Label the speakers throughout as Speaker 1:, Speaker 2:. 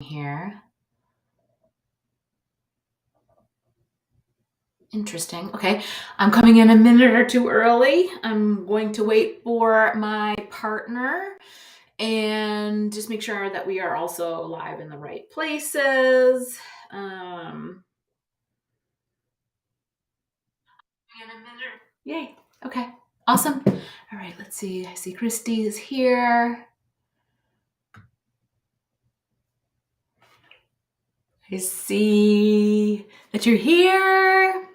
Speaker 1: Here. Interesting. Okay. I'm coming in a minute or two early. I'm going to wait for my partner and just make sure that we are also live in the right places. Um, in a minute. Yay. Okay. Awesome. All right. Let's see. I see Christy is here. I see that you're here,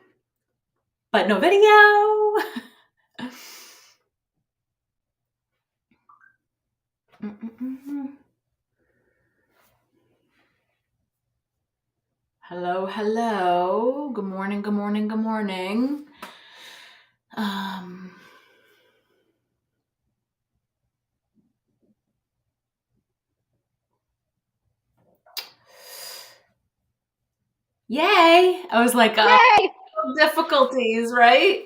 Speaker 1: but no video. Mm-mm-mm. Hello, hello. Good morning, good morning, good morning. Um, Yay! I was like,
Speaker 2: Yay!
Speaker 1: difficulties, right?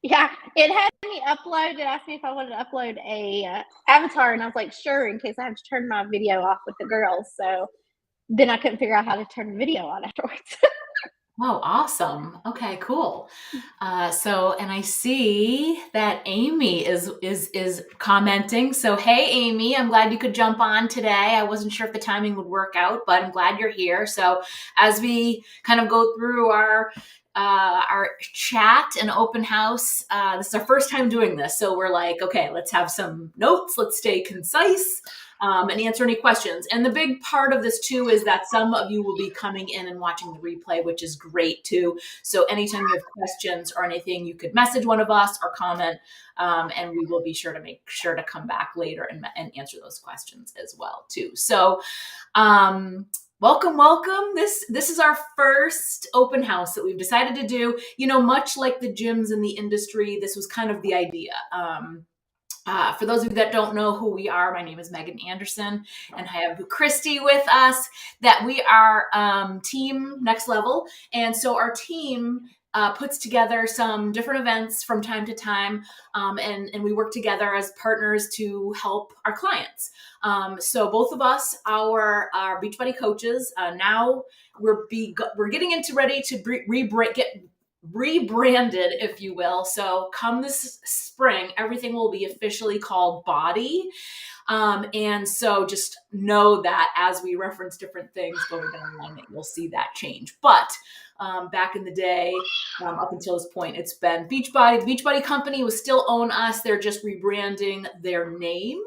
Speaker 2: Yeah, it had me upload. It asked me if I wanted to upload a avatar, and I was like, sure, in case I have to turn my video off with the girls. So then I couldn't figure out how to turn the video on afterwards.
Speaker 1: Oh, awesome. Okay, cool. And I see that Amy is commenting. So, hey, Amy, I'm glad you could jump on today. I wasn't sure if the timing would work out, but I'm glad you're here. So, as we kind of go through our chat and open house, this is our first time doing this, so we're like, okay, let's have some notes. Let's stay concise. And answer any questions. And the big part of this too is that some of you will be coming in and watching the replay, which is great too. So anytime you have questions or anything, you could message one of us or comment, and we will be sure to make sure to come back later and answer those questions as well too. So welcome. This is our first open house that we've decided to do. You know, much like the gyms in the industry, this was kind of the idea. For those of you that don't know who we are, my name is Meggin Anderson, and I have Christy with us. That we are team Next Level, and so our team puts together some different events from time to time, and we work together as partners to help our clients. So both of us, our Beachbody coaches, now we're getting into ready to get rebranded, if you will. So come this spring, everything will be officially called Body. And so just know that as we reference different things going down the line, you'll see that change. But back in the day, up until this point, it's been Beachbody. The Beachbody company will still own us. They're just rebranding their name.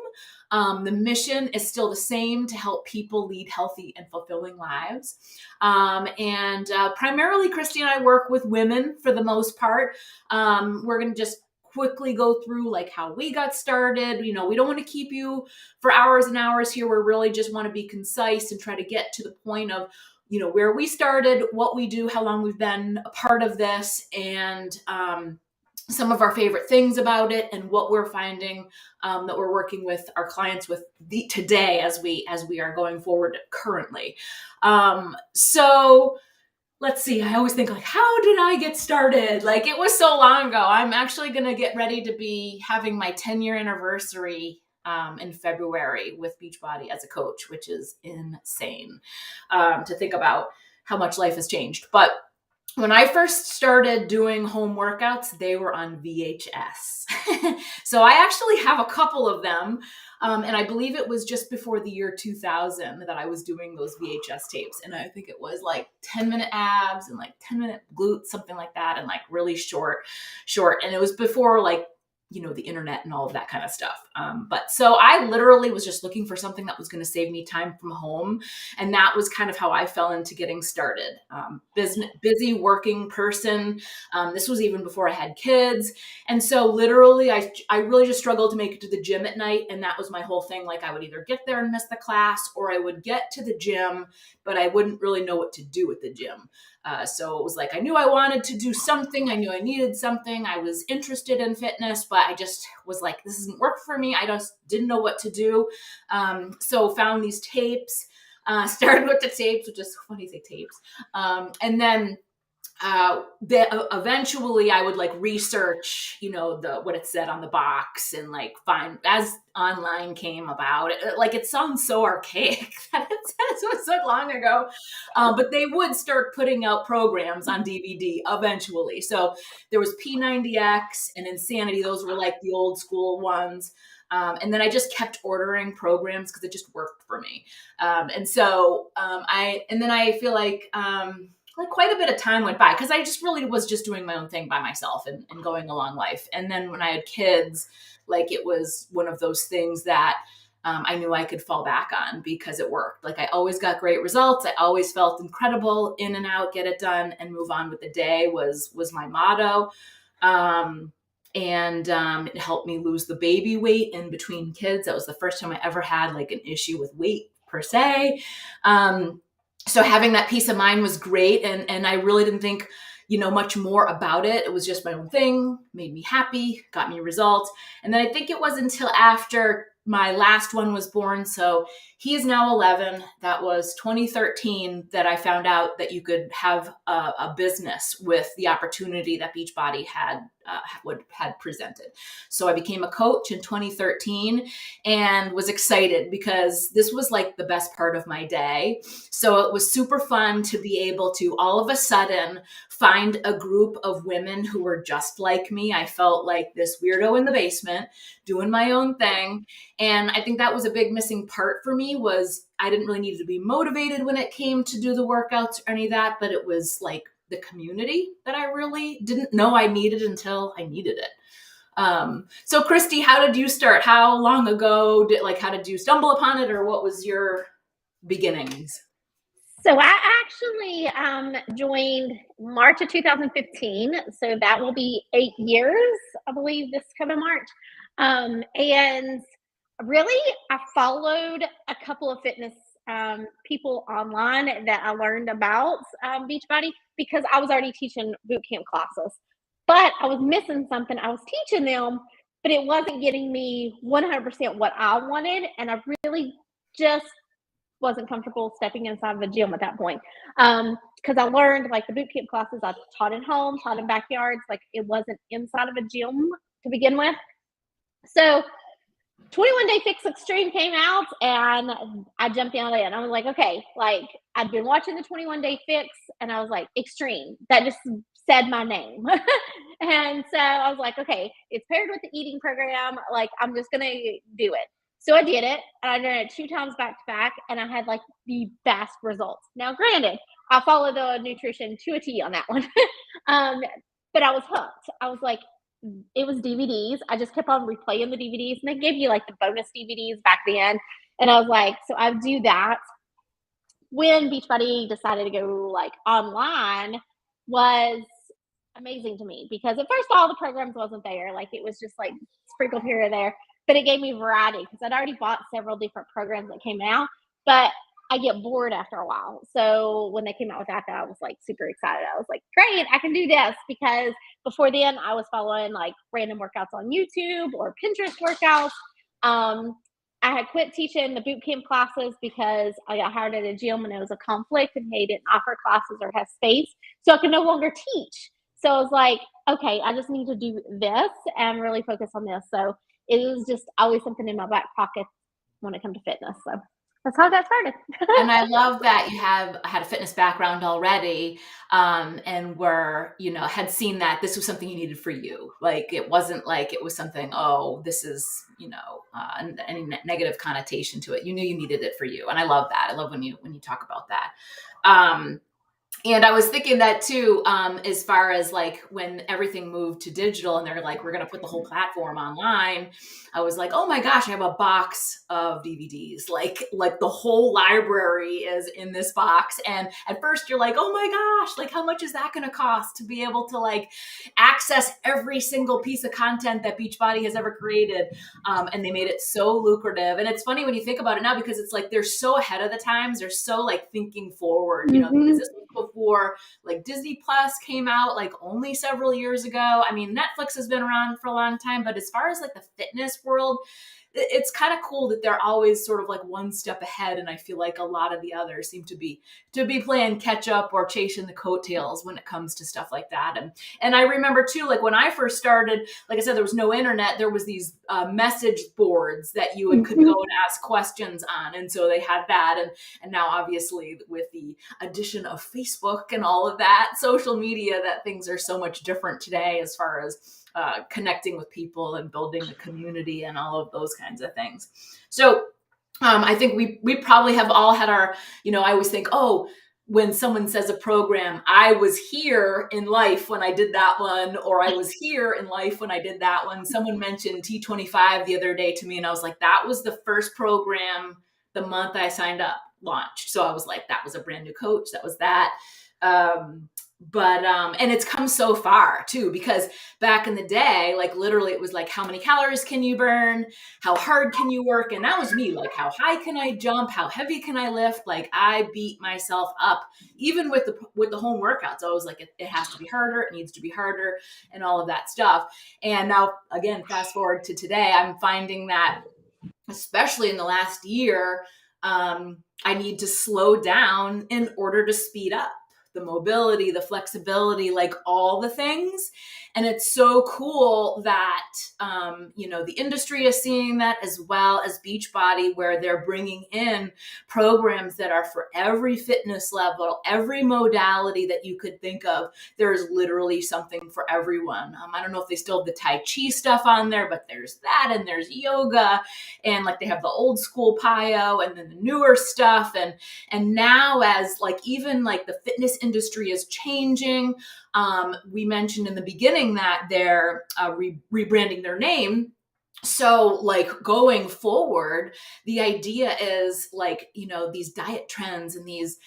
Speaker 1: The mission is still the same: to help people lead healthy and fulfilling lives. Primarily, Christy and I work with women for the most part. We're going to just quickly go through like how we got started. You know, we don't want to keep you for hours and hours here. We really just want to be concise and try to get to the point of, you know, where we started, what we do, how long we've been a part of this, and some of our favorite things about it, and what we're finding that we're working with our clients with today as we are going forward currently. So let's see. I always think like, how did I get started? Like, it was so long ago. I'm actually going to get ready to be having my 10-year anniversary in February with Beachbody as a coach, which is insane to think about how much life has changed. But when I first started doing home workouts, they were on VHS. So I actually have a couple of them. And I believe it was just before the year 2000 that I was doing those VHS tapes. And I think it was like 10-minute abs and like 10-minute glutes, something like that. And like really short. And it was before like, you know, the internet and all of that kind of stuff. But so I literally was just looking for something that was going to save me time from home. And that was kind of how I fell into getting started. Busy working person. This was even before I had kids. And so literally I really just struggled to make it to the gym at night. And that was my whole thing. Like, I would either get there and miss the class, or I would get to the gym, but I wouldn't really know what to do at the gym. So it was like, I knew I wanted to do something. I knew I needed something. I was interested in fitness, but I just was like, this doesn't work for me. I just didn't know what to do. So found these tapes, started with the tapes, which is funny to say tapes. And then eventually I would like research, what it said on the box and like find as online came about. Like it sounds so archaic that it was so long ago, but they would start putting out programs on DVD eventually. So there was P90X and Insanity; those were like the old school ones. And then I just kept ordering programs because it just worked for me. I feel like quite a bit of time went by because I just really was just doing my own thing by myself and going along life. And then when I had kids, like it was one of those things that I knew I could fall back on because it worked. Like I always got great results. I always felt incredible, in and out, get it done and move on with the day was my motto. It helped me lose the baby weight in between kids. That was the first time I ever had like an issue with weight per se. So having that peace of mind was great. And I really didn't think, much more about it. It was just my own thing, made me happy, got me results. And then I think it was until after my last one was born. So he is now 11. That was 2013 that I found out that you could have a business with the opportunity that Beachbody had presented. So I became a coach in 2013 and was excited because this was like the best part of my day. So it was super fun to be able to all of a sudden find a group of women who were just like me. I felt like this weirdo in the basement doing my own thing. And I think that was a big missing part for me was I didn't really need to be motivated when it came to do the workouts or any of that, but it was like the community that I really didn't know I needed until I needed it. So Christy, how did you start? How long ago how did you stumble upon it, or what was your beginnings?
Speaker 2: So I actually joined March of 2015. So that will be 8 years, I believe, this coming March. And really, I followed a couple of fitness people online that I learned about Beachbody because I was already teaching boot camp classes. But I was missing something. I was teaching them, but it wasn't getting me 100% what I wanted. And I really just wasn't comfortable stepping inside of a gym at that point. Because I learned like the boot camp classes I taught at home, taught in backyards, like it wasn't inside of a gym to begin with. So 21 Day Fix Extreme came out and I jumped in. I was like, okay, like I'd been watching the 21 Day Fix and I was like, Extreme. That just said my name. And so I was like, okay, it's paired with the eating program. Like I'm just going to do it. So I did it. And I did it 2 times back to back and I had like the best results. Now, granted, I followed the nutrition to a T on that one. But I was hooked. I was like, it was DVDs. I just kept on replaying the DVDs, and they gave you like the bonus DVDs back then. And I was like, so I do that. When Beachbody decided to go like online was amazing to me because at first all the programs wasn't there. Like it was just like sprinkled here and there, but it gave me variety because I'd already bought several different programs that came out, but I get bored after a while. So when they came out with that, I was like super excited. I was like, great, I can do this because before then I was following like random workouts on YouTube or Pinterest workouts. I had quit teaching the boot camp classes because I got hired at a gym and it was a conflict and they didn't offer classes or have space. So I could no longer teach. So I was like, okay, I just need to do this and really focus on this. So it was just always something in my back pocket when it comes to fitness. So that's how I got started.
Speaker 1: And I love that you had a fitness background already, and had seen that this was something you needed for you. Like it wasn't like it was something, oh, this is, any negative connotation to it. You knew you needed it for you. And I love that. I love when you talk about that. And I was thinking that too, as far as like when everything moved to digital and they're like, we're going to put the whole platform online. I was like, oh my gosh, I have a box of DVDs. Like the whole library is in this box. And at first you're like, oh my gosh, like how much is that going to cost to be able to like access every single piece of content that Beachbody has ever created? And they made it so lucrative. And it's funny when you think about it now, because it's like, they're so ahead of the times. They're so like thinking forward, because this was before like Disney Plus came out like only several years ago. I mean, Netflix has been around for a long time, but as far as like the fitness world, it's kind of cool that they're always sort of like one step ahead. And I feel like a lot of the others seem to be playing catch up or chasing the coattails when it comes to stuff like that. And I remember too, like when I first started, like I said, there was no internet. There was these message boards that you could go and ask questions on. And so they had that. And now obviously with the addition of Facebook and all of that social media, that things are so much different today as far as connecting with people and building the community and all of those kinds of things. So I think we probably have all had our, I always think, oh, when someone says a program, I was here in life when I did that one, or I was here in life when I did that one. Someone mentioned T25 the other day to me, and I was like, that was the first program the month I signed up launched. So I was like, that was a brand new coach. That was that. And it's come so far too, because back in the day, like literally it was like, how many calories can you burn? How hard can you work? And that was me, like, how high can I jump? How heavy can I lift? Like I beat myself up, even with the home workouts. I was like, it has to be harder. It needs to be harder and all of that stuff. And now again, fast forward to today, I'm finding that especially in the last year, I need to slow down in order to speed up the mobility, the flexibility, like all the things. And it's so cool that, the industry is seeing that, as well as Beachbody, where they're bringing in programs that are for every fitness level, every modality that you could think of. There's literally something for everyone. I don't know if they still have the Tai Chi stuff on there, but there's that, and there's yoga, and like they have the old school Pyo, and then the newer stuff. And now, as like even like the fitness industry is changing, we mentioned in the beginning that they're rebranding their name. So like going forward, the idea is like, these diet trends and these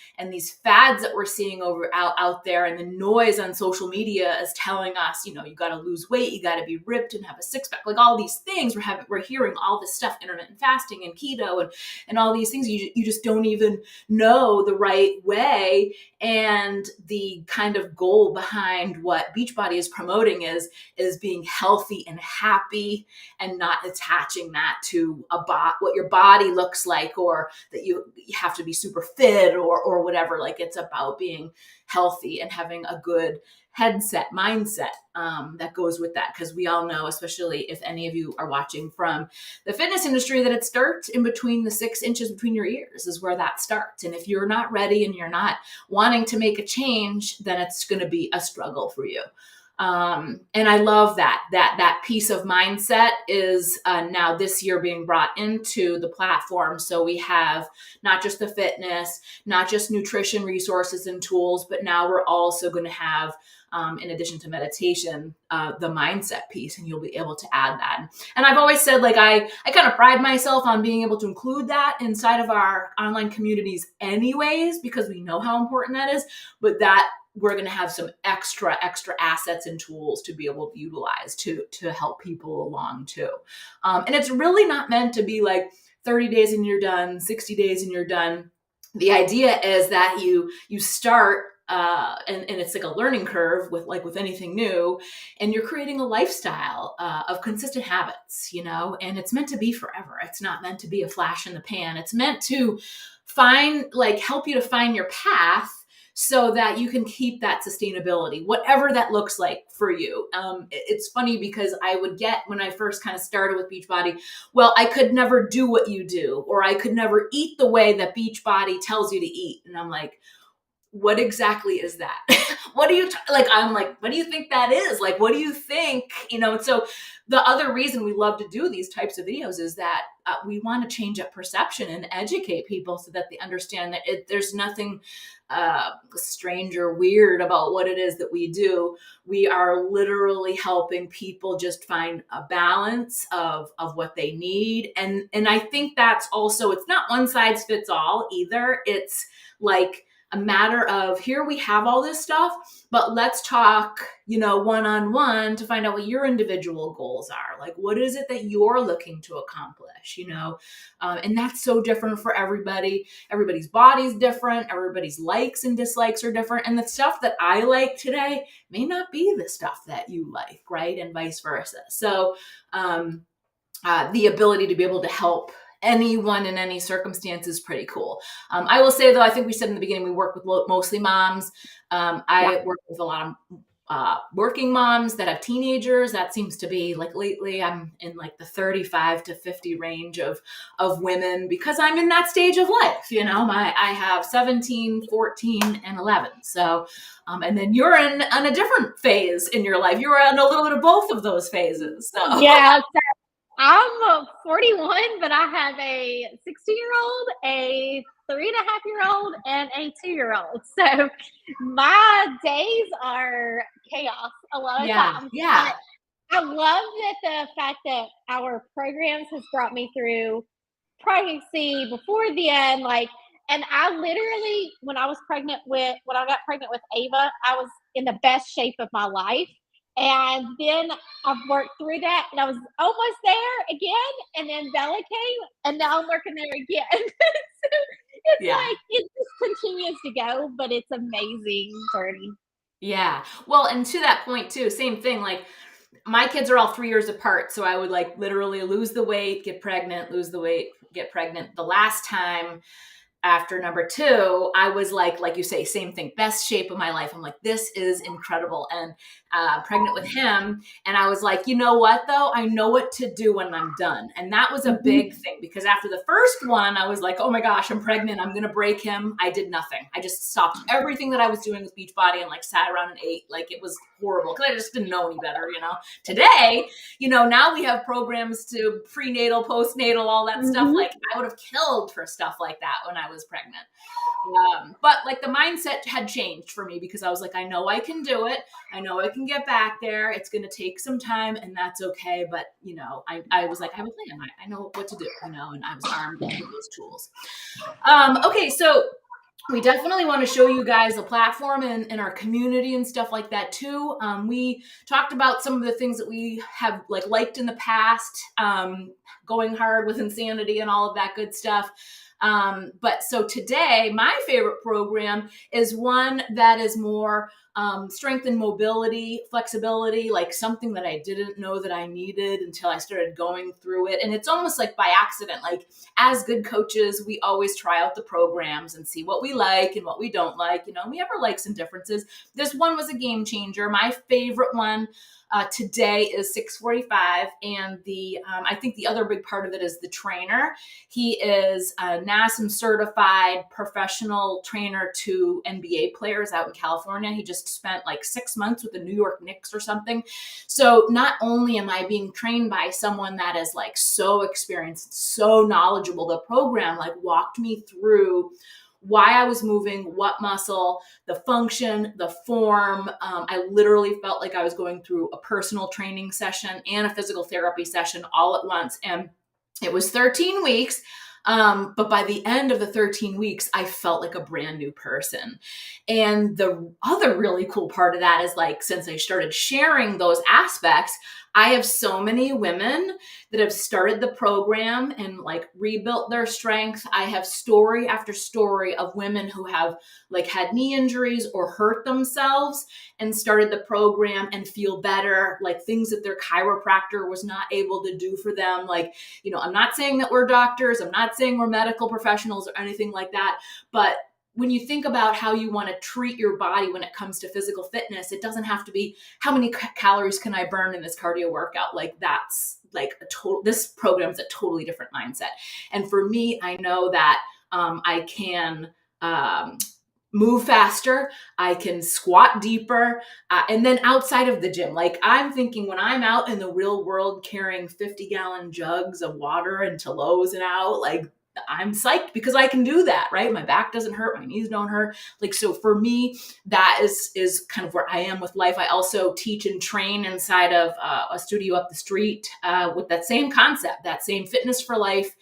Speaker 1: fads that we're seeing out there, and the noise on social media is telling us, you got to lose weight, you got to be ripped and have a six pack, like all these things we're hearing all this stuff, intermittent fasting and keto and all these things. You just don't even know the right way. And the kind of goal behind what Beachbody is promoting is being healthy and happy, and not attaching that to what your body looks like, or that you have to be super fit or whatever. Like it's about being healthy and having a good mindset that goes with that. Because we all know, especially if any of you are watching from the fitness industry, that it starts in between the 6 inches between your ears is where that starts. And if you're not ready and you're not wanting to make a change, then it's going to be a struggle for you. And I love that piece of mindset is now this year being brought into the platform. So we have not just the fitness, not just nutrition resources and tools, but now we're also going to have, in addition to meditation, the mindset piece, and you'll be able to add that. And I've always said, like, I kind of pride myself on being able to include that inside of our online communities anyways, because we know how important that is, but that we're going to have some extra assets and tools to be able to utilize to help people along too. And it's really not meant to be like 30 days and you're done, 60 days and you're done. The idea is that you start, and it's like a learning curve with anything new, and you're creating a lifestyle of consistent habits, and it's meant to be forever. It's not meant to be a flash in the pan. It's meant to help you to find your path, so that you can keep that sustainability, whatever that looks like for you. It's funny because I would get, when I first kind of started with Beachbody, well, I could never do what you do, or I could never eat the way that Beachbody tells you to eat. And I'm like, what exactly is that? What do you, I'm like, what do you think that is? Like, what do you think? And so the other reason we love to do these types of videos is that we want to change up perception and educate people so that they understand that there's nothing strange or weird about what it is that we do. We are literally helping people just find a balance of what they need. And I think that's also, it's not one size fits all either. It's like a matter of, here we have all this stuff, but let's talk, one-on-one to find out what your individual goals are. Like, what is it that you're looking to accomplish, and that's so different for everybody. Everybody's body's different. Everybody's likes and dislikes are different. And the stuff that I like today may not be the stuff that you like, right? And vice versa. So, the ability to be able to help anyone in any circumstance is pretty cool. I will say, though, I think we said in the beginning, we work with mostly moms.
Speaker 2: Yeah.
Speaker 1: I work with a lot of working moms that have teenagers. That seems to be like lately I'm in like the 35 to 50 range of women, because I'm in that stage of life. I have 17, 14, and 11. So, and then you're in a different phase in your life. You're in a little bit of both of those phases. So
Speaker 2: Yeah. I'm 41, but I have a 16-year-old, a 3.5-year-old, and a 2-year-old. So my days are chaos a lot of
Speaker 1: yeah,
Speaker 2: times.
Speaker 1: yeah,
Speaker 2: But I love that the fact that our programs has brought me through pregnancy before the end, like, and I literally, when I got pregnant with Ava, I was in the best shape of my life. And then I've worked through that and I was almost there again. And then Bella came and now I'm working there again. So it's
Speaker 1: yeah.
Speaker 2: like it just continues to go, but it's amazing journey.
Speaker 1: Yeah. Well, and to that point too, same thing. Like my kids are all 3 years apart. So I would like literally lose the weight, get pregnant, lose the weight, get pregnant. The last time after number two, I was like you say, same thing, best shape of my life. I'm like, this is incredible. And pregnant with him. And I was like, you know what, though? I know what to do when I'm done. And that was a
Speaker 2: Mhm.
Speaker 1: big thing, because after the first one, I was like, oh my gosh, I'm pregnant. I'm going to break him. I did nothing. I just stopped everything that I was doing with Beachbody and like sat around and ate. Like it was horrible because I just didn't know any better. Today, now we have programs to prenatal, postnatal, all that stuff.
Speaker 2: Mhm.
Speaker 1: Like I would have killed for stuff like that when I was pregnant. But like the mindset had changed for me, because I was like, I know I can do it. I know I can get back there. It's going to take some time, and that's okay. But, I was like, I have a plan. I know what to do, and I was armed with those tools. Okay. So we definitely want to show you guys a platform in our community and stuff like that too. We talked about some of the things that we have liked in the past, going hard with insanity and all of that good stuff. But so today, my favorite program is one that is more strength and mobility, flexibility, like something that I didn't know that I needed until I started going through it. And it's almost like by accident. Like as good coaches, we always try out the programs and see what we like and what we don't like. We have our likes and differences. This one was a game changer. My favorite one today is 645, and I think the other big part of it is the trainer. He is a NASM certified professional trainer to NBA players out in California. He just spent like 6 months with the New York Knicks or something. So not only am I being trained by someone that is like so experienced, so knowledgeable, the program like walked me through why I was moving, what muscle, the function, the form. I literally felt like I was going through a personal training session and a physical therapy session all at once. And it was 13 weeks. But by the end of the 13 weeks, I felt like a brand new person. And the other really cool part of that is like, since I started sharing those aspects, I have so many women that have started the program and like rebuilt their strength. I have story after story of women who have like had knee injuries or hurt themselves and started the program and feel better, like things that their chiropractor was not able to do for them. Like, I'm not saying that we're doctors. I'm not saying we're medical professionals or anything like that. But when you think about how you want to treat your body when it comes to physical fitness, it doesn't have to be how many calories can I burn in this cardio workout. Like that's like this program is a totally different mindset. And for me, I know that I can move faster. I can squat deeper. And then outside of the gym, like I'm thinking when I'm out in the real world carrying 50-gallon jugs of water into Lowe's and out, like I'm psyched because I can do that, right? My back doesn't hurt, my knees don't hurt. Like, so for me, that is kind of where I am with life. I also teach and train inside of a studio up the street with that same concept, that same fitness for life,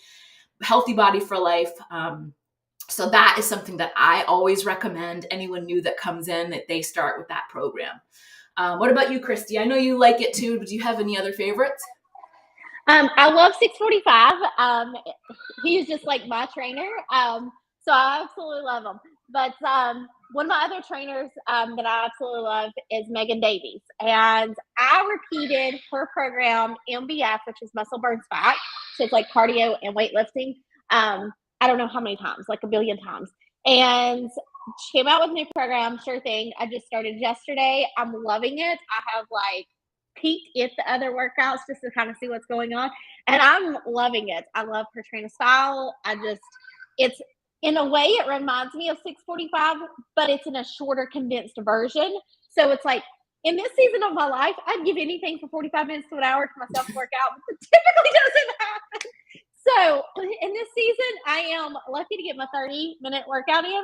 Speaker 1: healthy body for life. So that is something that I always recommend anyone new that comes in, that they start with that program. What about you, Christy? I know you like it too. Do you have any other favorites?
Speaker 2: I love 645. He's just like my trainer. So I absolutely love them. But one of my other trainers that I absolutely love is Megan Davies. And I repeated her program, MBF, which is muscle burns fat. So it's like cardio and weightlifting. I don't know how many times, like a billion times. And she came out with a new program, sure thing. I just started yesterday. I'm loving it. I have like peeked at the other workouts just to kind of see what's going on. And I'm loving it. I love her training style. It's in a way, it reminds me of 645, but it's in a shorter, condensed version. So it's like in this season of my life, I'd give anything for 45 minutes to an hour to myself to work out, but it typically doesn't happen. So in this season, I am lucky to get my 30-minute workout in.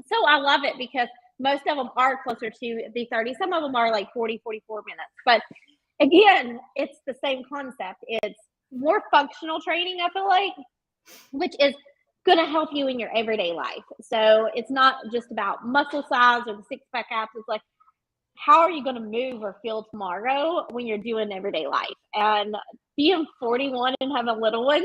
Speaker 2: So I love it because most of them are closer to the 30. Some of them are like 40, 44 minutes. But again, it's the same concept. It's more functional training, I feel like, which is going to help you in your everyday life. So it's not just about muscle size or the six-pack abs. It's like, how are you going to move or feel tomorrow when you're doing everyday life? And being 41 and having little ones,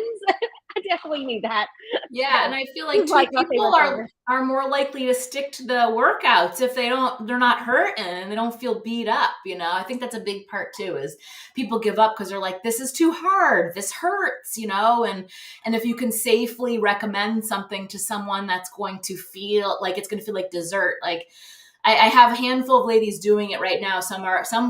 Speaker 2: I definitely need that.
Speaker 1: Yeah,
Speaker 2: So
Speaker 1: and I feel
Speaker 2: this
Speaker 1: like
Speaker 2: is
Speaker 1: too,
Speaker 2: like my
Speaker 1: people
Speaker 2: favorite thing.
Speaker 1: are more likely to stick to the workouts if they're not hurting and they don't feel beat up, you know. I think that's a big part too, is people give up because they're like, this is too hard, this hurts, you know. And if you can safely recommend something to someone that's going to feel like it's going to feel like dessert, like I have a handful of ladies doing it right now.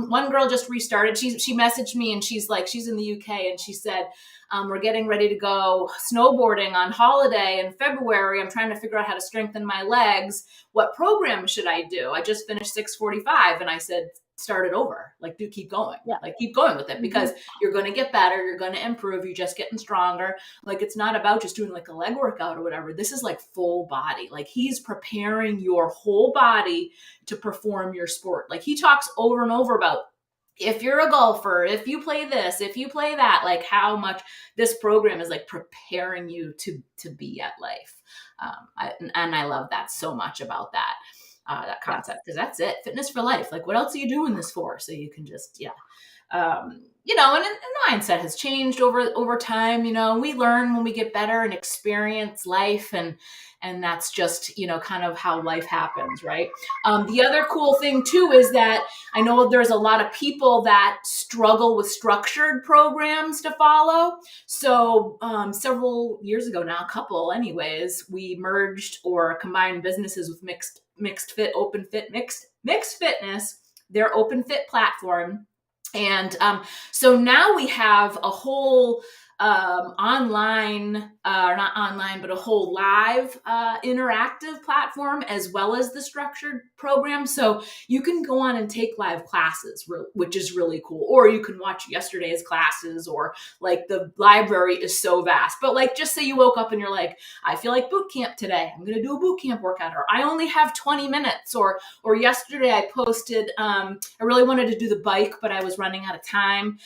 Speaker 1: One girl just restarted. She messaged me and she's like, she's in the UK and she said, we're getting ready to go snowboarding on holiday in February. I'm trying to figure out how to strengthen my legs. What program should I do? I just finished 645 and I said, start it over. Like, do keep going.
Speaker 2: Yeah.
Speaker 1: Like, keep going with it because you're going to get better. You're going to improve. You're just getting stronger. Like, it's not about just doing like a leg workout or whatever. This is like full body. Like, he's preparing your whole body to perform your sport. Like, he talks over and over about, if you're a golfer, if you play this, if you play that, like how much this program is like preparing you to be at life. And I love that so much about that concept, because that's it. Fitness for life. Like, what else are you doing this for? So you can just, you know, and mindset has changed over time. You know, we learn when we get better and experience life, and that's just, you know, kind of how life happens, right? The other cool thing too is that I know there's a lot of people that struggle with structured programs to follow. So several years ago now, a couple anyways, we merged or combined businesses with mixed fit, open fit, mixed fitness, their open fit platform. And so now we have a whole online, or not online, but a whole live interactive platform, as well as the structured program. So you can go on and take live classes, which is really cool. Or you can watch yesterday's classes, or like the library is so vast. But like, just say you woke up and you're like, I feel like boot camp today. I'm going to do a boot camp workout, or I only have 20 minutes. Or yesterday I posted, I really wanted to do the bike, but I was running out of time.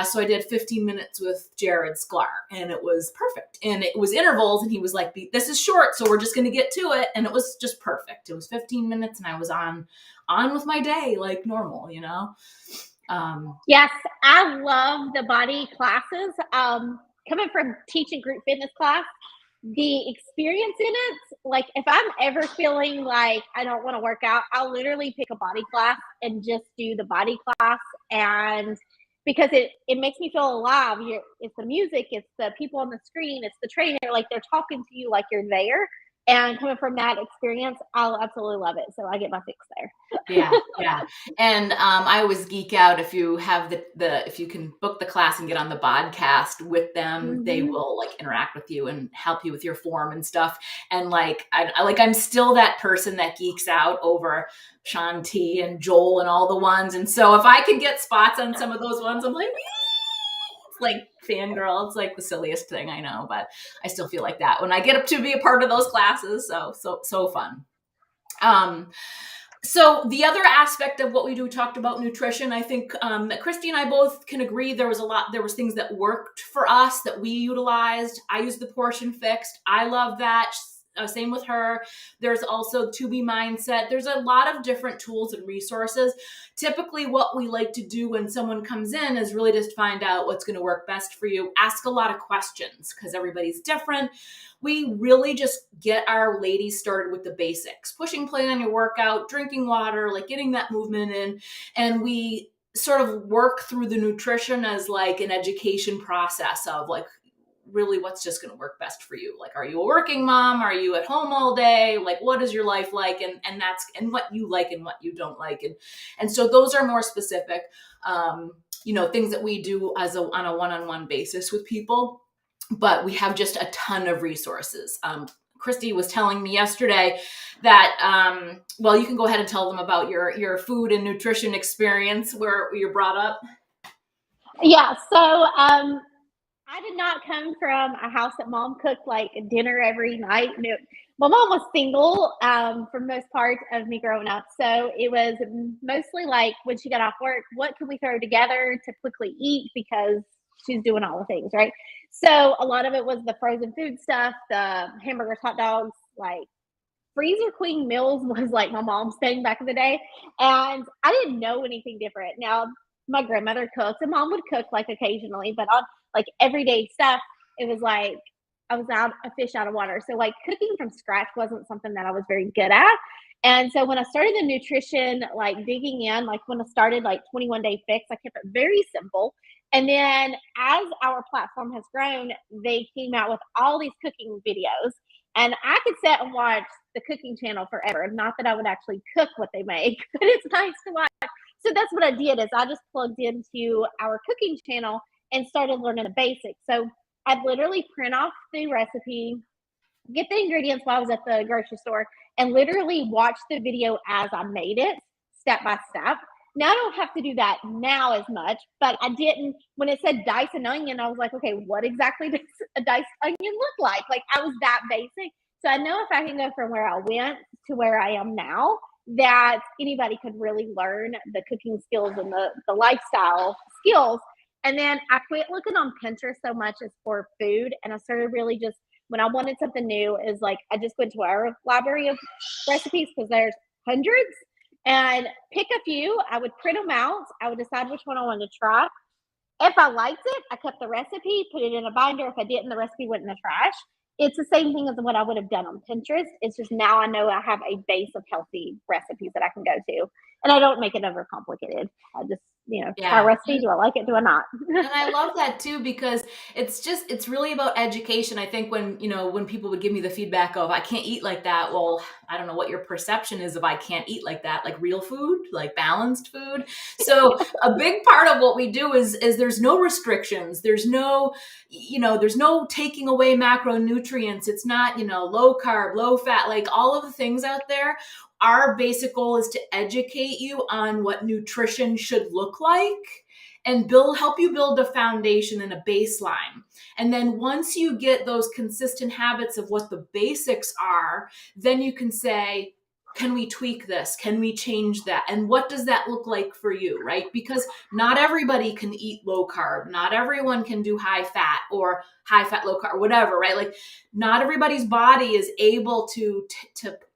Speaker 1: So I did 15 minutes with Jared Sklar, and it was perfect. And it was intervals, and he was like, this is short, so we're just going to get to it. And it was just perfect. It was 15 minutes, and I was on with my day like normal, you know?
Speaker 2: Yes, I love the body classes. Coming from teaching group fitness class, the experience in it, like if I'm ever feeling like I don't want to work out, I'll literally pick a body class and just do the body class. And because it makes me feel alive. It's the music, it's the people on the screen, it's the trainer, like they're talking to you like you're there. And coming from that experience, I'll absolutely love it. So I get my fix there.
Speaker 1: Yeah. And I always geek out if you have if you can book the class and get on the podcast with them, they will like interact with you and help you with your form and stuff. And like, I'm still that person that geeks out over Sean T and Joel and all the ones. And so if I could get spots on some of those ones, I'm like, it's like fangirl. It's like the silliest thing I know, but I still feel like that when I get up to be a part of those classes. So fun. So the other aspect of what we do, we talked about nutrition. I think that Christy and I both can agree there was things that worked for us that we utilized. I used the portion fixed. I love that. same with her. There's also To Be Mindset. There's a lot of different tools and resources. Typically what we like to do when someone comes in is really just find out what's going to work best for you. Ask a lot of questions because everybody's different. We really just get our ladies started with the basics, pushing play on your workout, drinking water, like getting that movement in. And we sort of work through the nutrition as like an education process of like, really what's just going to work best for you. Like, are you a working mom? Are you at home all day? Like, what is your life like? And that's, and what you like and what you don't like. And so those are more specific, things that we do on a one-on-one basis with people, but we have just a ton of resources. Christy was telling me yesterday that, you can go ahead and tell them about your food and nutrition experience where you're brought up.
Speaker 2: Yeah. So, I did not come from a house that mom cooked like dinner every night. No, my mom was single for most part of me growing up. So it was mostly like when she got off work, what can we throw together to quickly eat because she's doing all the things, right? So a lot of it was the frozen food stuff, the hamburgers, hot dogs, like freezer queen meals was like my mom's thing back in the day. And I didn't know anything different. Now, my grandmother cooked and mom would cook like occasionally, but on like everyday stuff, it was like I was out a fish out of water. So like cooking from scratch wasn't something that I was very good at. And so when I started the nutrition, like digging in, like when I started like 21 Day Fix, I kept it very simple. And then as our platform has grown, they came out with all these cooking videos. And I could sit and watch the cooking channel forever. Not that I would actually cook what they make, but it's nice to watch. So that's what I did is I just plugged into our cooking channel and started learning the basics. So I'd literally print off the recipe, get the ingredients while I was at the grocery store, and literally watch the video as I made it step by step. Now I don't have to do that now as much, but I didn't. When it said dice an onion, I was like, okay, what exactly does a diced onion look like? Like I was that basic. So I know if I can go from where I went to where I am now, that anybody could really learn the cooking skills and the lifestyle skills. And then I quit looking on Pinterest so much as for food. And I started really just, when I wanted something new, is like I just went to our library of recipes because there's hundreds and pick a few. I would print them out. I would decide which one I wanted to try. If I liked it, I kept the recipe, put it in a binder. If I didn't, the recipe went in the trash. It's the same thing as what I would have done on Pinterest. It's just now I know I have a base of healthy recipes that I can go to. And I don't make it overcomplicated. I just, try a recipe. Do I like it? Do I not?
Speaker 1: And I love that too, because it's really about education. I think when people would give me the feedback of, I can't eat like that. Well, I don't know what your perception is of I can't eat like that, like real food, like balanced food. So a big part of what we do is there's no restrictions. There's no, there's no taking away macronutrients. It's not, low carb, low fat, like all of the things out there. Our basic goal is to educate you on what nutrition should look like and help you build a foundation and a baseline. And then once you get those consistent habits of what the basics are, then you can say, can we tweak this? Can we change that? And what does that look like for you, right? Because not everybody can eat low carb. Not everyone can do high fat or high fat, low carb, whatever, right? Like not everybody's body is able to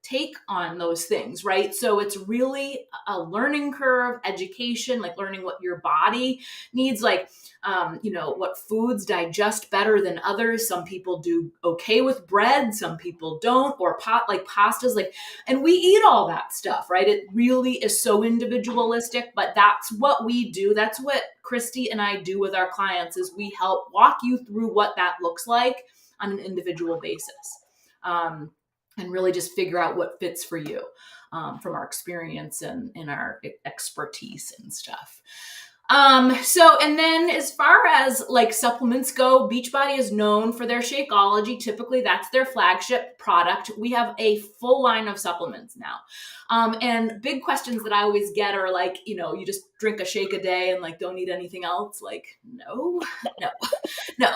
Speaker 1: take on those things, right? So it's really a learning curve, education, like learning what your body needs, like, what foods digest better than others. Some people do okay with bread, some people don't, or like pastas, like, and we eat all that stuff, right? It really is so individualistic, but that's what we do. That's what Christy and I do with our clients is we help walk you through what that looks like on an individual basis. And really just figure out what fits for you from our experience and our expertise and stuff. And then as far as like supplements go, Beachbody is known for their Shakeology. Typically that's their flagship product. We have a full line of supplements now. And big questions that I always get are like, you just drink a shake a day and like don't eat anything else. Like, no.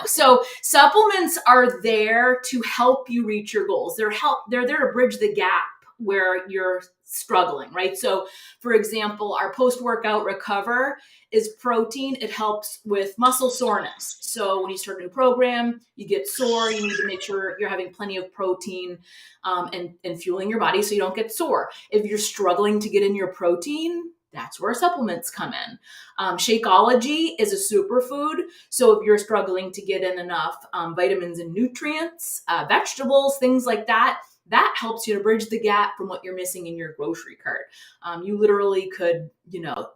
Speaker 1: So supplements are there to help you reach your goals. They're there to bridge the gap where you're struggling, right? So for example, our post-workout recover is protein. It helps with muscle soreness. So when you start a new program, you get sore, you need to make sure you're having plenty of protein and fueling your body so you don't get sore. If you're struggling to get in your protein, that's where supplements come in. Shakeology is a superfood. So if you're struggling to get in enough vitamins and nutrients, vegetables, things like that, that helps you to bridge the gap from what you're missing in your grocery cart. You literally could,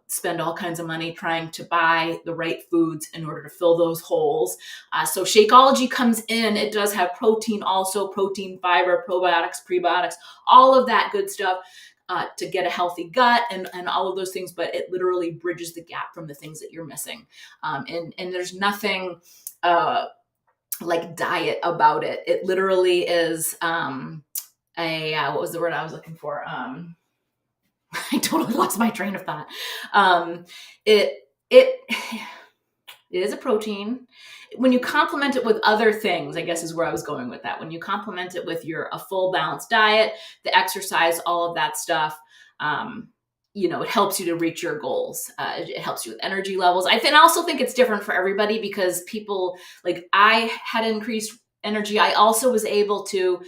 Speaker 1: spend all kinds of money trying to buy the right foods in order to fill those holes. So Shakeology comes in. It does have protein, also protein, fiber, probiotics, prebiotics, all of that good stuff. To get a healthy gut and all of those things, but it literally bridges the gap from the things that you're missing. And there's nothing like diet about it. It literally is what was the word I was looking for? I totally lost my train of thought. It is a protein. When you complement it with other things, I guess is where I was going with that. When you complement it with a full balanced diet, the exercise, all of that stuff, it helps you to reach your goals. It helps you with energy levels. I also think it's different for everybody because people, like I had increased energy. I also was able to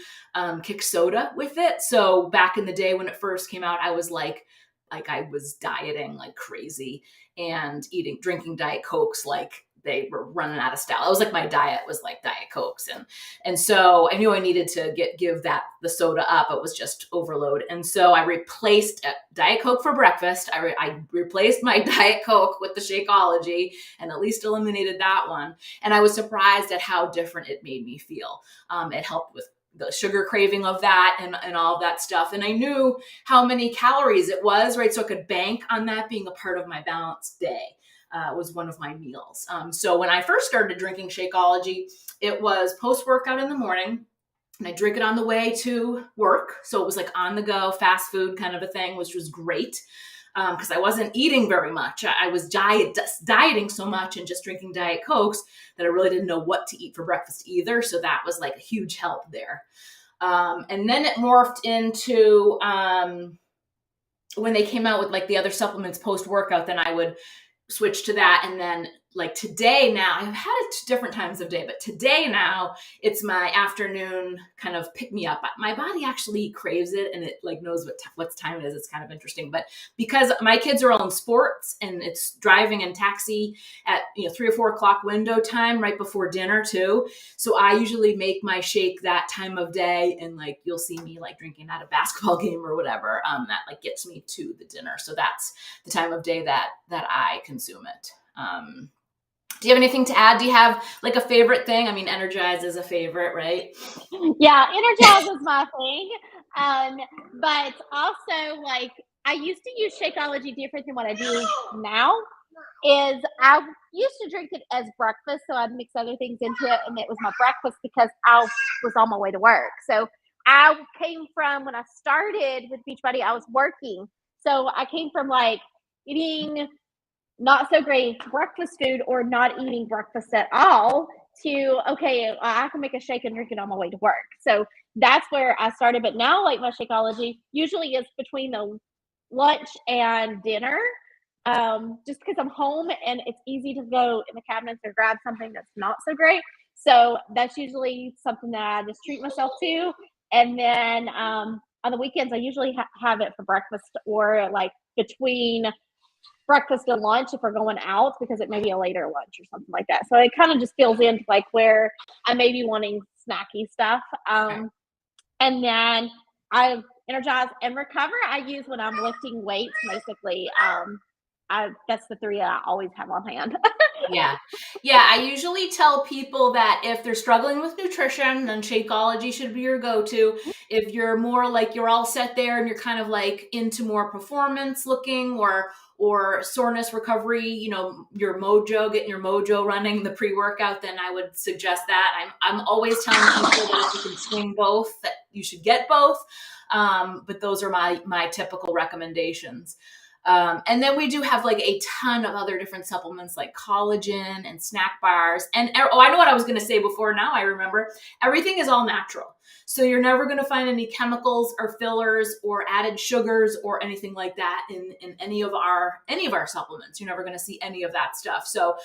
Speaker 1: kick soda with it. So back in the day when it first came out, I was like I was dieting like crazy and drinking Diet Cokes like they were running out of style. It was like my diet was like Diet Cokes. And so I knew I needed to give the soda up. It was just overload. And so I replaced Diet Coke for breakfast. I replaced my Diet Coke with the Shakeology and at least eliminated that one. And I was surprised at how different it made me feel. It helped with the sugar craving of that and all of that stuff. And I knew how many calories it was, right? So I could bank on that being a part of my balanced day. Was one of my meals. So when I first started drinking Shakeology, it was post-workout in the morning, and I drink it on the way to work. So it was like on the go, fast food kind of a thing, which was great because I wasn't eating very much. I was dieting so much and just drinking Diet Cokes that I really didn't know what to eat for breakfast either. So that was like a huge help there. And then it morphed into when they came out with like the other supplements post-workout, then I would switch to that. And then like today now, I've had it different times of day, but today now it's my afternoon kind of pick me up. My body actually craves it and it like knows what time it is. It's kind of interesting, but because my kids are all in sports and it's driving and taxi at 3 or 4 o'clock window time right before dinner too. So I usually make my shake that time of day and like you'll see me like drinking at a basketball game or whatever that like gets me to the dinner. So that's the time of day that I consume it. Do you have anything to add? Do you have like a favorite thing? I mean, Energize is a favorite, right?
Speaker 2: Yeah, Energize is my thing. But also like I used to use Shakeology different than what I do now. Is I used to drink it as breakfast, so I'd mix other things into it, and it was my breakfast because I was on my way to work. So I came from when I started with Beachbody, I was working, so I came from like eating not so great breakfast food or not eating breakfast at all to okay, I can make a shake and drink it on my way to work. So that's where I started. But now, like my Shakeology usually is between the lunch and dinner, just because I'm home and it's easy to go in the cabinets or grab something that's not so great. So that's usually something that I just treat myself to. And then on the weekends, I usually have it for breakfast or like between breakfast and lunch if we're going out because it may be a later lunch or something like that. So it kind of just fills in like where I may be wanting snacky stuff. And then I Energize and Recover I use when I'm lifting weights basically. That's the three I always have on hand.
Speaker 1: Yeah. Yeah. I usually tell people that if they're struggling with nutrition, then Shakeology should be your go-to. If you're more like you're all set there and you're kind of like into more performance looking or soreness recovery, your mojo, getting your mojo running, the pre-workout, then I would suggest that. I'm always telling people that if you can swing both, that you should get both. But those are my typical recommendations. And then we do have like a ton of other different supplements like collagen and snack bars. And I know what I was going to say before. Now I remember everything is all natural. So you're never going to find any chemicals or fillers or added sugars or anything like that in any of our supplements. You're never going to see any of that stuff. So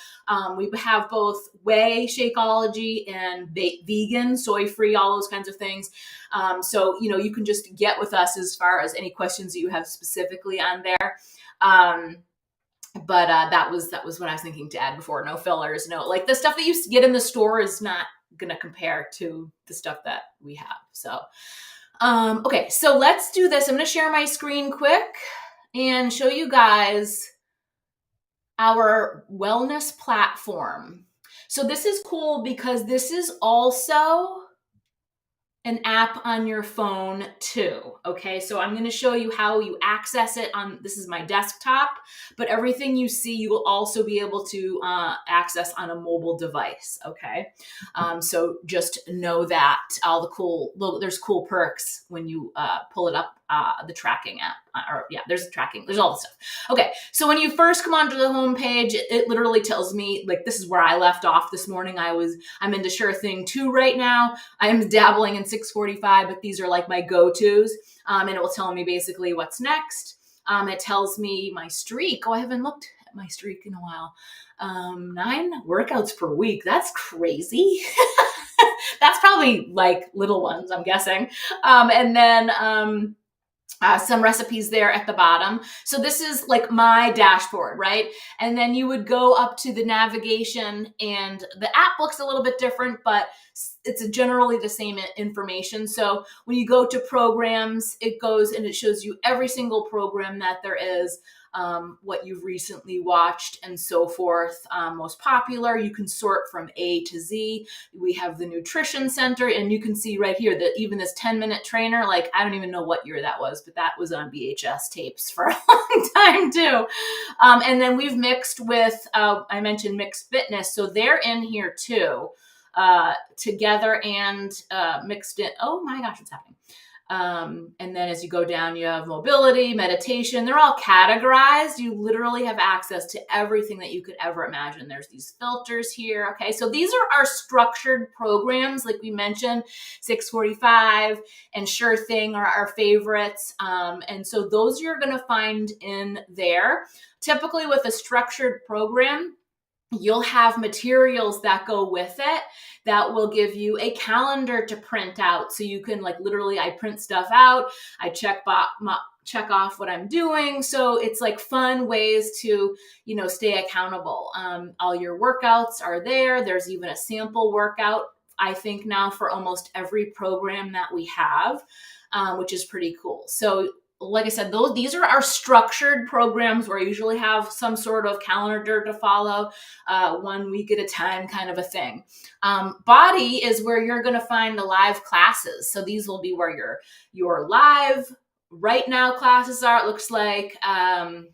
Speaker 1: we have both whey, Shakeology, and vegan, soy-free, all those kinds of things. So, you can just get with us as far as any questions that you have specifically on there. But that was what I was thinking to add before. No fillers, no, like the stuff that you get in the store is not going to compare to the stuff that we have. So, okay, so let's do this. I'm going to share my screen quick and show you guys our wellness platform. So this is cool because this is also an app on your phone too. Okay, so I'm going to show you how you access it on, this is my desktop, but everything you see, you will also be able to access on a mobile device. Okay, so just know that all the there's cool perks when you pull it up, the tracking app, there's tracking, there's all the stuff. Okay, so when you first come onto the homepage, it literally tells me, like, this is where I left off this morning. I'm into Sure Thing 2 right now. I'm dabbling in 645, but these are like my go-tos. And it will tell me basically what's next. It tells me my streak. Oh, I haven't looked at my streak in a while. 9 workouts per week. That's crazy. That's probably like little ones, I'm guessing. And then some recipes there at the bottom. So this is like my dashboard, right? And then you would go up to the navigation, and the app looks a little bit different, but it's generally the same information. So when you go to programs, it goes and it shows you every single program that there is, what you've recently watched, and so forth. Most popular, you can sort from A to Z. We have the nutrition center, and you can see right here that even this 10-minute trainer, like, I don't even know what year that was, but that was on VHS tapes for a long time too. And then we've mixed with, I mentioned Mixed Fitness, so they're in here too, together and mixed in. Oh my gosh, what's happening? And then as you go down, you have mobility, meditation. They're all categorized. You literally have access to everything that you could ever imagine. There's these filters here. Okay, so these are our structured programs. Like we mentioned, 645 and Sure Thing are our favorites. And so those you're going to find in there. Typically with a structured program, you'll have materials that go with it that will give you a calendar to print out. So you can, like, literally, I print stuff out, I check off what I'm doing. So it's like fun ways to, stay accountable. All your workouts are there. There's even a sample workout, I think, now for almost every program that we have, which is pretty cool. So like I said, these are our structured programs where I usually have some sort of calendar to follow, 1 week at a time kind of a thing. Body is where you're going to find the live classes. So these will be where your live right now classes are. It looks like 2:00.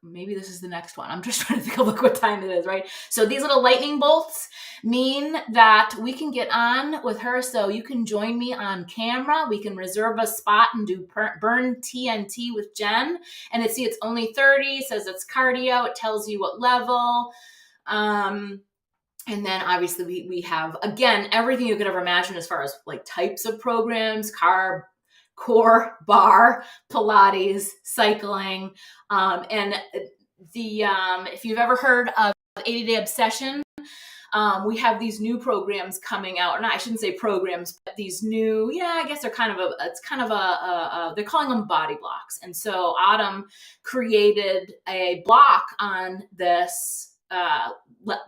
Speaker 1: Maybe this is the next one. I'm just trying to think of what time it is, right? So these little lightning bolts mean that we can get on with her. So you can join me on camera. We can reserve a spot and do burn TNT with Jen. And it's only 30. It says it's cardio. It tells you what level. And then obviously we have, again, everything you could ever imagine as far as like types of programs: carb, core, bar, Pilates, cycling. And if you've ever heard of 80-Day Obsession, we have these new programs coming out. I shouldn't say programs, but these new, I guess they're they're calling them body blocks. And so Autumn created a block on this,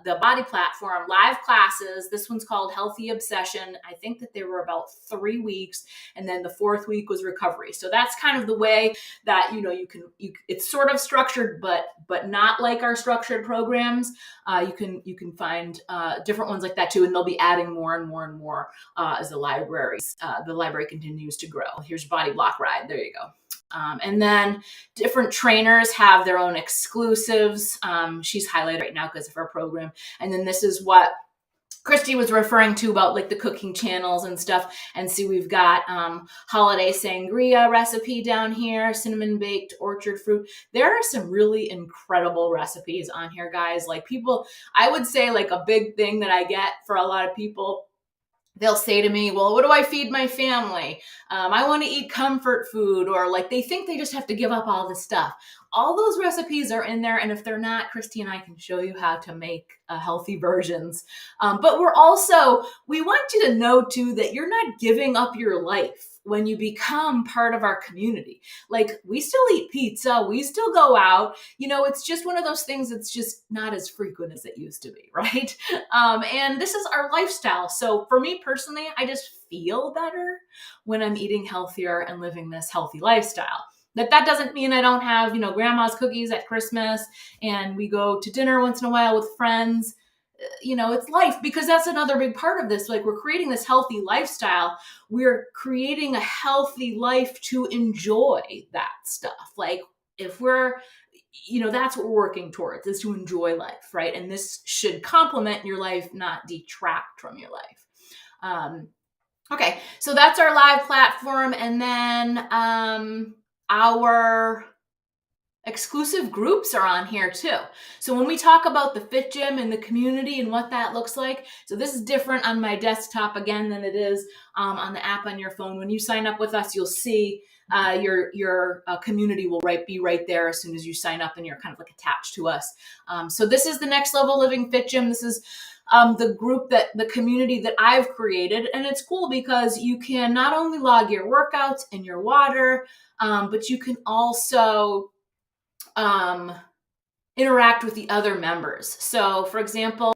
Speaker 1: the body platform, live classes. This one's called Healthy Obsession. I think that they were about 3 weeks, and then the 4th week was recovery. So that's kind of the way that it's sort of structured, but not like our structured programs. You can find different ones like that too, and they'll be adding more and more and more as the library continues to grow. Here's Body Block Ride. There you go. And then different trainers have their own exclusives. She's highlighted right now because of her program. And then this is what Christy was referring to about like the cooking channels and stuff. And see, we've got holiday sangria recipe down here, cinnamon baked orchard fruit. There are some really incredible recipes on here, guys. Like, people, I would say, like, a big thing that I get for a lot of people they'll say to me, well, what do I feed my family? I want to eat comfort food, or like they think they just have to give up all this stuff. All those recipes are in there. And if they're not, Christy and I can show you how to make healthy versions. But we want you to know too that you're not giving up your life when you become part of our community. Like, we still eat pizza, we still go out, it's just one of those things that's just not as frequent as it used to be, right? And this is our lifestyle. So for me personally, I just feel better when I'm eating healthier and living this healthy lifestyle. That doesn't mean I don't have, grandma's cookies at Christmas and we go to dinner once in a while with friends. It's life, because that's another big part of this. Like, we're creating this healthy lifestyle. We're creating a healthy life to enjoy that stuff. Like, if we're that's what we're working towards, is to enjoy life, right? And this should complement your life, not detract from your life. Okay, so that's our live platform. And then our exclusive groups are on here too. So when we talk about the Fit Gym and the community and what that looks like, so this is different on my desktop again than it is on the app on your phone. When you sign up with us, you'll see your community will be right there as soon as you sign up, and you're kind of like attached to us. So this is the Next Level Living Fit Gym. This is the community that I've created. And it's cool because you can not only log your workouts and your water, but you can also interact with the other members. So for example,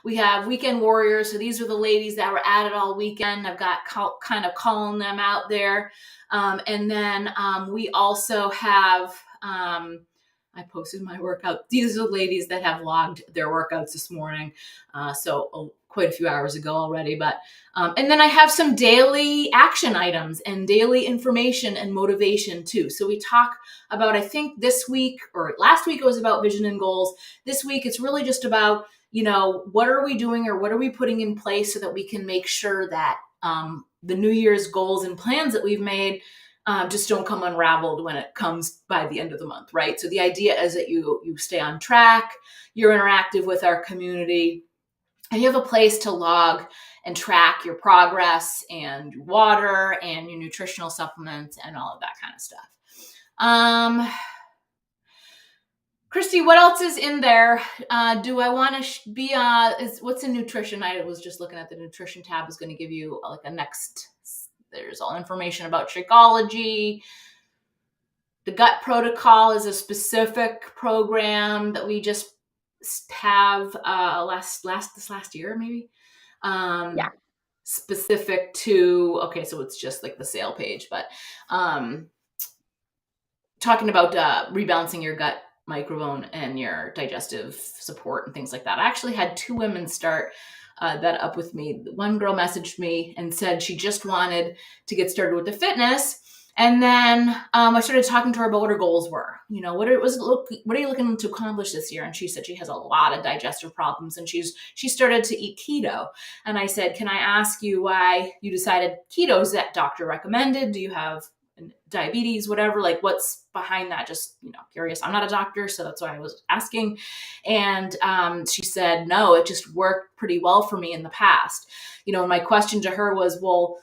Speaker 1: we have weekend warriors. So these are the ladies that were at it all weekend. I've got kind of calling them out there. And then we also have, I posted my workout. These are the ladies that have logged their workouts this morning. Quite a few hours ago already, and then I have some daily action items and daily information and motivation too. So we talk about, I think this week or last week, it was about vision and goals. This week, it's really just about, what are we doing or what are we putting in place so that we can make sure that the New Year's goals and plans that we've made just don't come unraveled when it comes by the end of the month, right? So the idea is that you stay on track, you're interactive with our community, and you have a place to log and track your progress and your water and your nutritional supplements and all of that kind of stuff. Christy, what else is in there? Do I want to be what's in nutrition? I was just looking at the nutrition tab. Is going to give you like a next. There's all information about Shakeology. The gut protocol is a specific program that we just have this last year, maybe.
Speaker 2: Yeah.
Speaker 1: Specific to, okay, so it's just like the sale page, but talking about rebalancing your gut microbiome and your digestive support and things like that. I actually had 2 women start that up with me. One girl messaged me and said she just wanted to get started with the fitness. And then I started talking to her about what her goals were. What are you looking to accomplish this year? And she said she has a lot of digestive problems, and she started to eat keto. And I said, can I ask you why you decided keto? Is that doctor recommended? Do you have diabetes, whatever? Like, what's behind that? Just, curious. I'm not a doctor, so that's why I was asking. And she said, no, it just worked pretty well for me in the past. And my question to her was, well,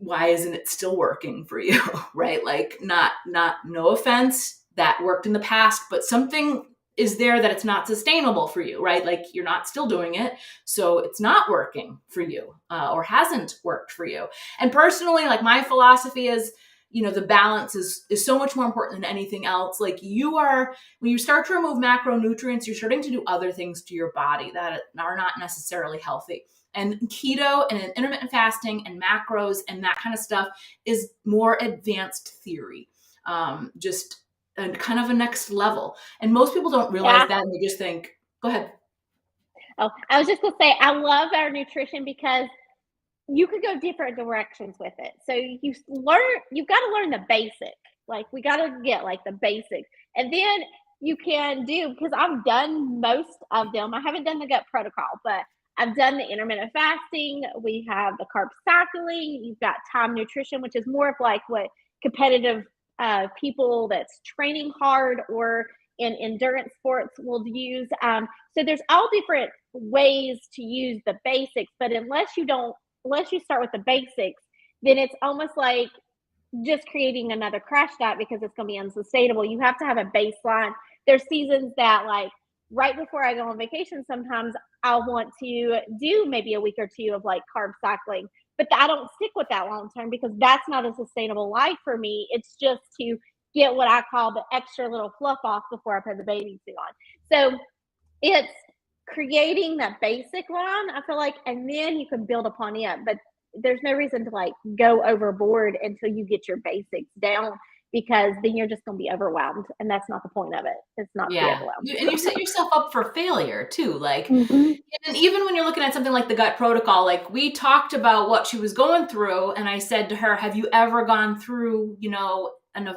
Speaker 1: why isn't it still working for you? Right? Like, no offense, that worked in the past, but something is there that it's not sustainable for you, right? Like, you're not still doing it, so it's not working for you, or hasn't worked for you. And personally, like, my philosophy is, the balance is so much more important than anything else. Like, when you start to remove macronutrients, you're starting to do other things to your body that are not necessarily healthy. And keto and intermittent fasting and macros and that kind of stuff is more advanced theory, just kind of a next level. And most people don't realize that, and they just think, go ahead.
Speaker 2: Oh, I was just going to say, I love our nutrition because you could go different directions with it. So you've got to learn the basic. Like, we got to get like the basics. And then you can do, because I've done most of them. I haven't done the gut protocol, but I've done the intermittent fasting. We have the carb cycling. You've got time nutrition, which is more of like what competitive people that's training hard or in endurance sports will use. So there's all different ways to use the basics. But unless you start with the basics, then it's almost like just creating another crash diet because it's going to be unsustainable. You have to have a baseline. There's seasons that, like, right before I go on vacation, sometimes I'll want to do maybe a week or two of like carb cycling, but I don't stick with that long term because that's not a sustainable life for me. It's just to get what I call the extra little fluff off before I put the bathing suit on. So it's creating that basic one, I feel like, and then you can build upon it. But there's no reason to like go overboard until you get your basics down because then you're just going to be overwhelmed. And that's not the point of it. It's not to be
Speaker 1: Yeah.
Speaker 2: overwhelmed.
Speaker 1: And you set yourself up for failure too. Like,
Speaker 2: Mm-hmm.
Speaker 1: and even when you're looking at something like the gut protocol, like we talked about what she was going through, and I said to her, have you ever gone through,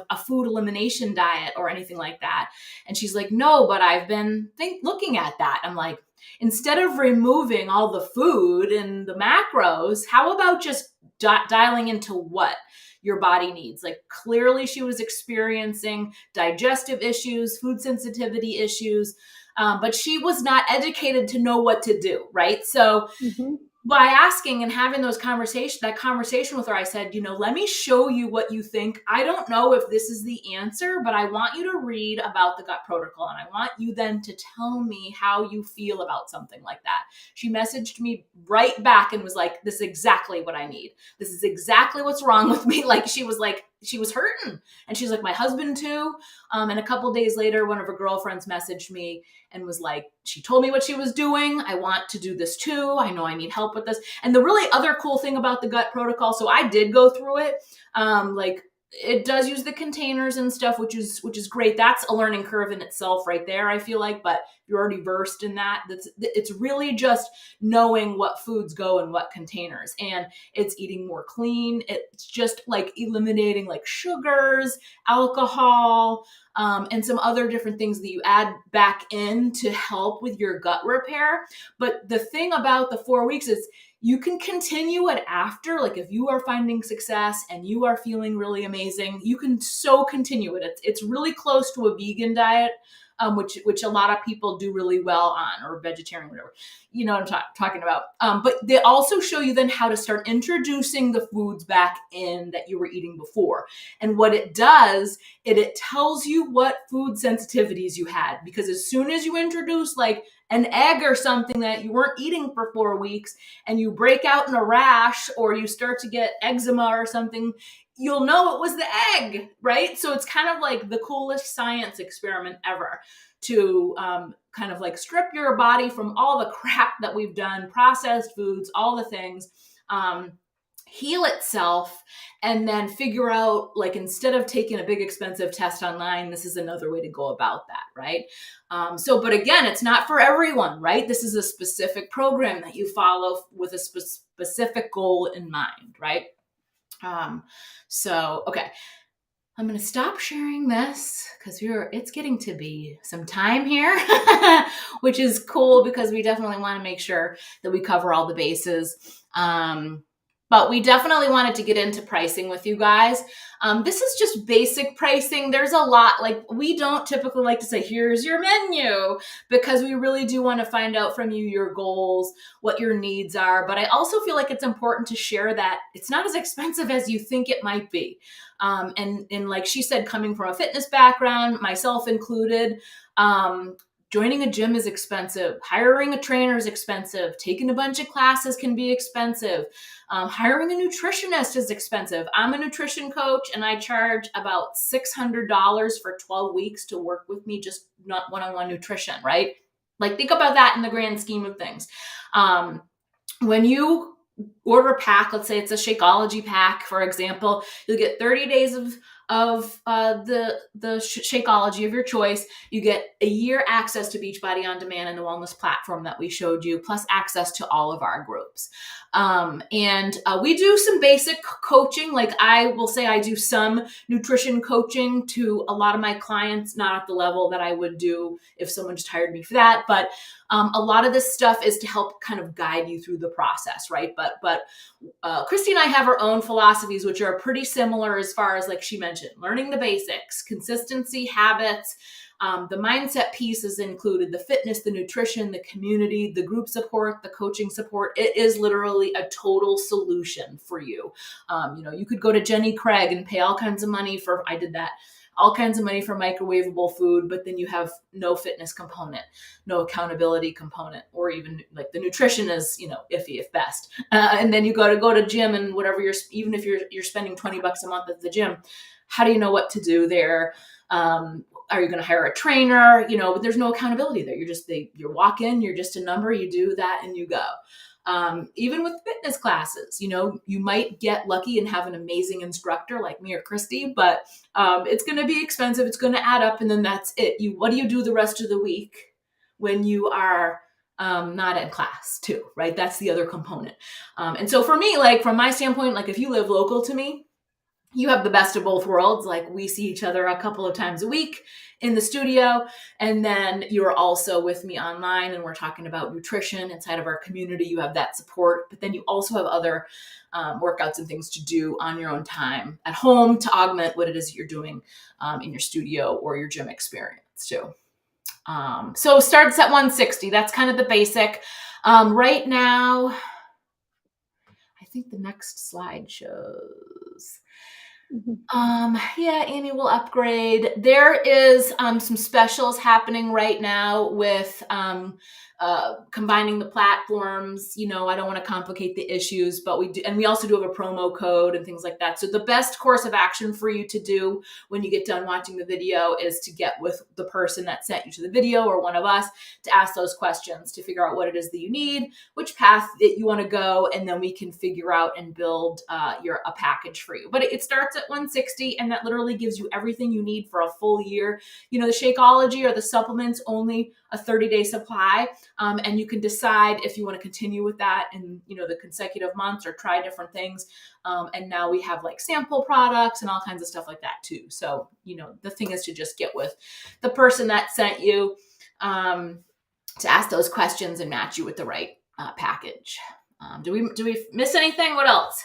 Speaker 1: a food elimination diet or anything like that? And she's like, no, but I've been looking at that. I'm like, instead of removing all the food and the macros, how about just dialing into what your body needs? Like clearly she was experiencing digestive issues, food sensitivity issues, but she was not educated to know what to do, right? So
Speaker 2: Mm-hmm.
Speaker 1: by asking and having that conversation with her, I said, let me show you what you think. I don't know if this is the answer, but I want you to read about the gut protocol. And I want you then to tell me how you feel about something like that. She messaged me right back and was like, this is exactly what I need. This is exactly what's wrong with me. She was hurting. And she's like, my husband too. And a couple days later, one of her girlfriends messaged me and was like, she told me what she was doing. I want to do this too. I know I need help with this. And the really other cool thing about the gut protocol, so I did go through it. It does use the containers and stuff, which is great. That's a learning curve in itself right there, I feel like, but if you're already versed in that, it's really just knowing what foods go in what containers, and it's eating more clean. It's just like eliminating like sugars, alcohol, and some other different things that you add back in to help with your gut repair. But the thing about the 4 weeks is you can continue it after. Like if you are finding success and you are feeling really amazing, you can so continue it. It's really close to a vegan diet, which a lot of people do really well on, or vegetarian, whatever. You know what I'm talking about. But they also show you then how to start introducing the foods back in that you were eating before. And what it does, it tells you what food sensitivities you had. Because as soon as you introduce like an egg or something that you weren't eating for 4 weeks and you break out in a rash or you start to get eczema or something, you'll know it was the egg, right? So it's kind of like the coolest science experiment ever to kind of like strip your body from all the crap that we've done, processed foods, all the things, heal itself, and then figure out, like, instead of taking a big expensive test online, this is another way to go about that, right? But again, it's not for everyone, right? This is a specific program that you follow with a specific goal in mind, right? Okay. I'm going to stop sharing this because it's getting to be some time here, which is cool because we definitely want to make sure that we cover all the bases. But we definitely wanted to get into pricing with you guys. This is just basic pricing. There's a lot, like we don't typically like to say, here's your menu, because we really do want to find out from you your goals, what your needs are. But I also feel like it's important to share that it's not as expensive as you think it might be. And like she said, coming from a fitness background, myself included, joining a gym is expensive. Hiring a trainer is expensive. Taking a bunch of classes can be expensive. Hiring a nutritionist is expensive. I'm a nutrition coach and I charge about $600 for 12 weeks to work with me, just not one-on-one nutrition, right? Like think about that in the grand scheme of things. When you order a pack, let's say it's a Shakeology pack, for example, you'll get 30 days of the Shakeology of your choice. You get a year access to Beachbody On Demand and the wellness platform that we showed you, plus access to all of our groups. And we do some basic coaching. Like I will say I do some nutrition coaching to a lot of my clients, not at the level that I would do if someone just hired me for that. But a lot of this stuff is to help kind of guide you through the process, right? But Christy and I have our own philosophies, which are pretty similar as far as, like she mentioned, mentioned, learning the basics, consistency, habits. The mindset piece is included, the fitness, the nutrition, the community, the group support, the coaching support. It is literally a total solution for you. You could go to Jenny Craig and pay all kinds of money I did that, all kinds of money for microwavable food, but then you have no fitness component, no accountability component, or even like the nutrition is, iffy at best. And then you go to gym and whatever even if you're spending $20 a month at the gym, how do you know what to do there? Are you going to hire a trainer? But there's no accountability there. You walk in, you're just a number, you do that and you go. Even with fitness classes, you might get lucky and have an amazing instructor like me or Christy, but it's going to be expensive. It's going to add up. And then that's it. What do you do the rest of the week when you are not in class too, right? That's the other component. And so for me, like from my standpoint, like if you live local to me, you have the best of both worlds. Like we see each other a couple of times a week in the studio. And then you're also with me online and we're talking about nutrition inside of our community. You have that support, but then you also have other workouts and things to do on your own time at home to augment what it is you're doing in your studio or your gym experience too. So starts at 160. That's kind of the basic. Right now, I think the next slide shows. Yeah, Amy will upgrade. There is some specials happening right now with combining the platforms. I don't want to complicate the issues, but we do, and we also do have a promo code and things like that. So the best course of action for you to do when you get done watching the video is to get with the person that sent you to the video or one of us to ask those questions to figure out what it is that you need, which path that you want to go, and then we can figure out and build a package for you. But it starts at 160, and that literally gives you everything you need for a full year. The Shakeology or the supplements, only a 30-day supply. And you can decide if you want to continue with that in, the consecutive months or try different things. And now we have like sample products and all kinds of stuff like that too. So, the thing is to just get with the person that sent you to ask those questions and match you with the right package. Do we miss anything? What else?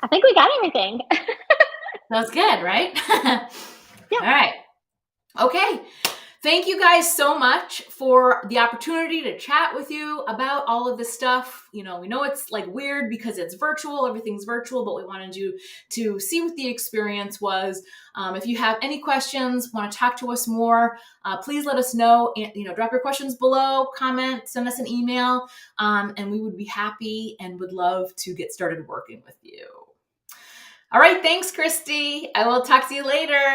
Speaker 2: I think we got everything.
Speaker 1: That's good, right?
Speaker 2: Yeah.
Speaker 1: All right. Okay. Thank you guys so much for the opportunity to chat with you about all of this stuff. We know it's like weird because it's virtual, everything's virtual, but we wanted you to see what the experience was. If you have any questions, want to talk to us more, please let us know. Drop your questions below, comment, send us an email, and we would be happy and would love to get started working with you. All right. Thanks, Christy. I will talk to you later.